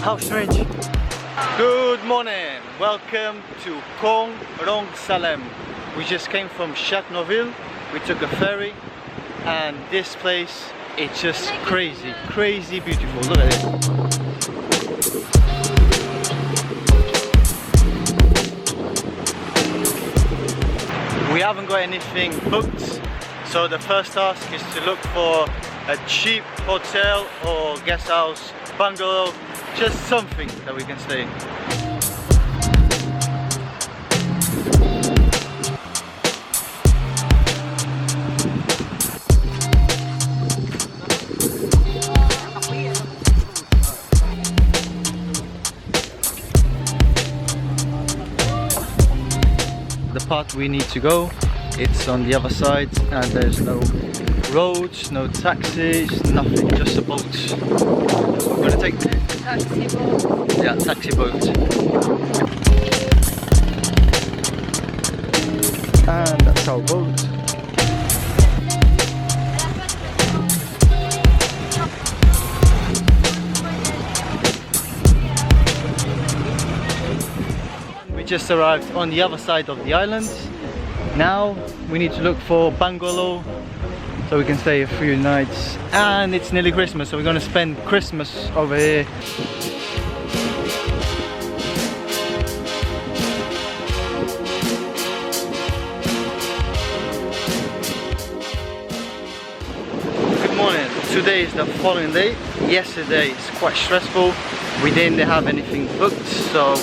How strange. Good morning. Welcome to Koh Rong Samloem. We just came from Noville. We took a ferry and this place, it's just crazy, crazy beautiful. Look at it. We haven't got anything booked, so the first task is to look for a cheap hotel or guest house, bungalow, just something that we can stay in. The part we need to go, it's on the other side and there's no roads, no taxis, nothing, just a boat. We're gonna take taxi boat. Yeah, taxi boat. And that's our boat. We just arrived on the other side of the island. Now we need to look for bungalow so we can stay a few nights, and it's nearly Christmas, so we're gonna spend Christmas over here. Good morning. Today is the following day. Yesterday is quite stressful. We didn't have anything booked, so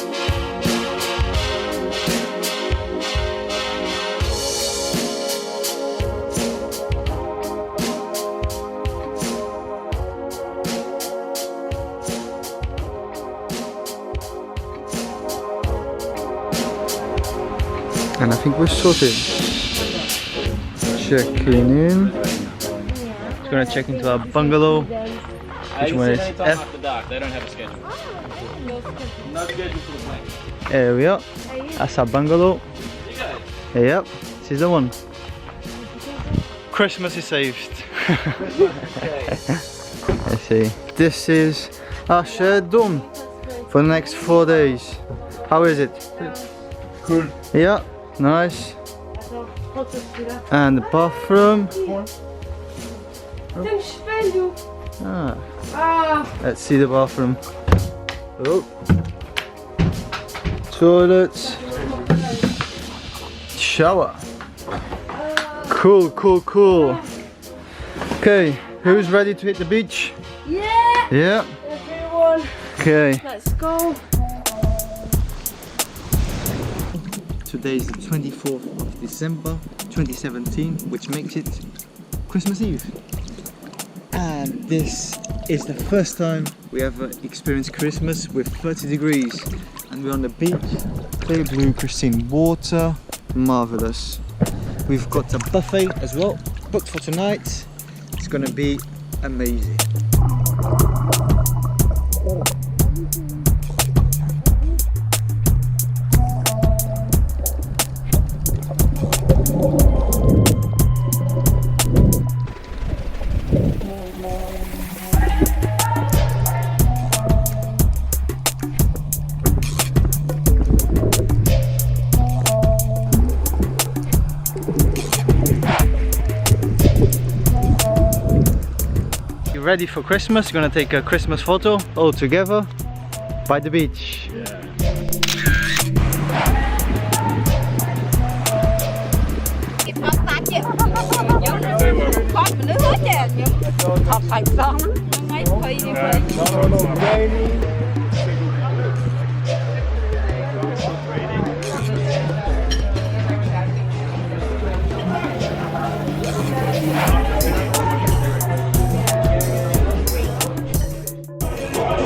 and I think we're sorted. Checking in. Just gonna check into our bungalow. Which one is F? They don't have a schedule. No schedule for the plane. There we are. That's our bungalow. Yep, this is the one. Christmas is saved. Let's see. This is our shared dorm for the next 4 days. How is it? Cool. Yeah. Nice. And the bathroom. Let's see the bathroom. Oh. Toilet. Shower. Cool, cool, cool. Okay, who's ready to hit the beach? Yeah! Yeah. Everyone. Okay. Let's go. Today is the 24th of December 2017, which makes it Christmas Eve. And this is the first time we ever experienced Christmas with 30 degrees. And we're on the beach, clear blue pristine water, marvellous. We've got a buffet as well, booked for tonight. It's gonna be amazing. Ready for Christmas. We're gonna take a Christmas photo all together by the beach. Yeah.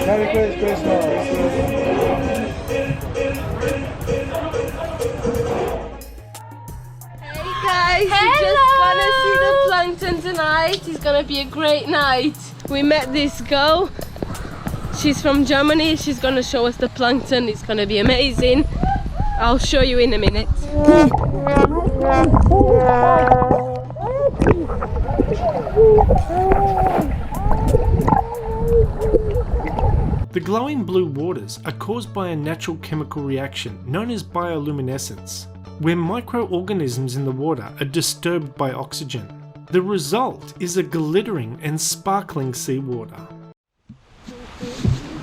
Merry Christmas! Hey guys, we're just gonna see the plankton tonight. It's gonna be a great night. We met this girl. She's from Germany. She's gonna show us the plankton. It's gonna be amazing. I'll show you in a minute. The glowing blue waters are caused by a natural chemical reaction known as bioluminescence, where microorganisms in the water are disturbed by oxygen. The result is a glittering and sparkling seawater.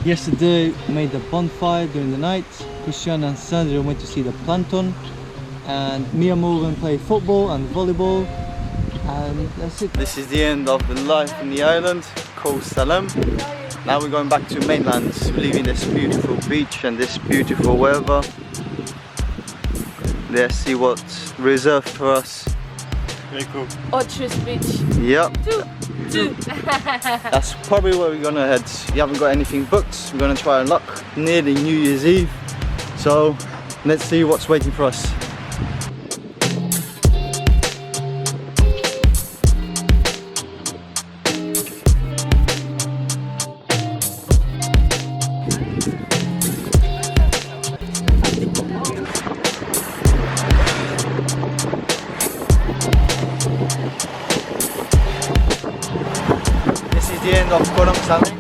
Yesterday we made a bonfire during the night. Christian and Sandra went to see the plankton, and me and Morgan played football and volleyball, and that's it. This is the end of the life in the island, Koh Samloem. Now we're going back to mainland, we're leaving this beautiful beach and this beautiful weather. Let's see what's reserved for us. Very cool. Otrus Beach. Yep. Two. That's probably where we're gonna head. We haven't got anything booked. We're gonna try our luck nearly New Year's Eve. So let's see what's waiting for us. This is the end of Koh Rong Samloem.